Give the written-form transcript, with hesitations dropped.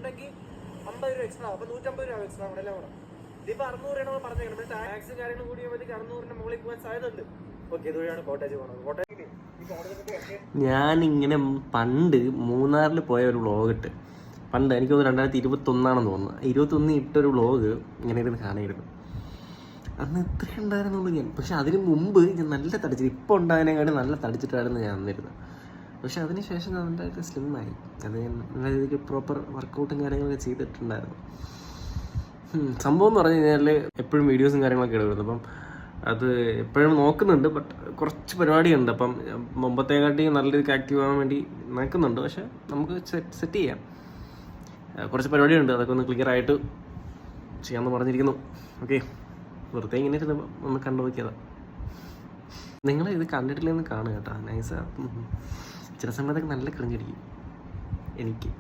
ഉണ്ടെങ്കിൽ 50 രൂപ എക്സ്ട്രാ, അപ്പൊ 150 രൂപ എക്സ്ട്രാ കൂടെ എല്ലാം കൂടെ. ഇതിപ്പോ 600 രൂപ പറഞ്ഞേക്കണം. ടാക്സും കാര്യങ്ങളും കൂടി 600 മുകളിൽ പോകാൻ സാധ്യത ഉണ്ട്. ഓക്കെ, ഇതുവഴിയാണ് കോട്ടേജ് പോകുന്നത്. ഞാനിങ്ങനെ പണ്ട് മൂന്നാറിൽ പോയ ഒരു വ്ളോഗ് ഇട്ട്, പണ്ട് എനിക്ക് തോന്നുന്നു 2021 തോന്നുന്നു, 21 ഇട്ടൊരു വ്ളോഗ് ഇങ്ങനെ ഇരുന്ന് കാണായിരുന്നു. അന്ന് എത്ര ഉണ്ടായിരുന്നുള്ളൂ ഞാൻ. പക്ഷെ അതിന് മുമ്പ് ഞാൻ നല്ല തടിച്ചിട്ട്, ഇപ്പോൾ ഉണ്ടായതിനെക്കാട്ടി നല്ല തടിച്ചിട്ടായിരുന്നു ഞാൻ വന്നിരുന്നത്. പക്ഷെ അതിന് ശേഷം ഞാൻ നന്നായിട്ട് സ്ലിമ്മായി. അത് ഞാൻ നല്ല രീതിക്ക് പ്രോപ്പർ വർക്കൗട്ടും കാര്യങ്ങളൊക്കെ ചെയ്തിട്ടുണ്ടായിരുന്നു. സംഭവം എന്ന് പറഞ്ഞു കഴിഞ്ഞാൽ എപ്പോഴും വീഡിയോസും കാര്യങ്ങളൊക്കെ ഇടുന്നത്. അപ്പം അത് എപ്പോഴും നോക്കുന്നുണ്ട്. ബട്ട് കുറച്ച് പരിപാടിയുണ്ട്. അപ്പം മുമ്പത്തേക്കാട്ടി നല്ല രീതിക്ക് ആക്റ്റീവ് ആവാൻ വേണ്ടി നോക്കുന്നുണ്ട്. പക്ഷെ നമുക്ക് സെറ്റ് ചെയ്യാം. കുറച്ച് പരിപാടിയുണ്ട്, അതൊക്കെ ഒന്ന് ക്ലിയർ ആയിട്ട് ചെയ്യാമെന്ന് പറഞ്ഞിരിക്കുന്നു. ഓക്കെ, വെറുതെ ഇങ്ങനെ ഒന്ന് കണ്ടു നോക്കിയതാണ്. നിങ്ങൾ ഇത് കണ്ടിട്ടില്ലെന്ന് കാണുക കേട്ടോ. നൈസാ. ചില സമയത്തൊക്കെ നല്ല ക്രിഞ്ചടിക്കും എനിക്ക്.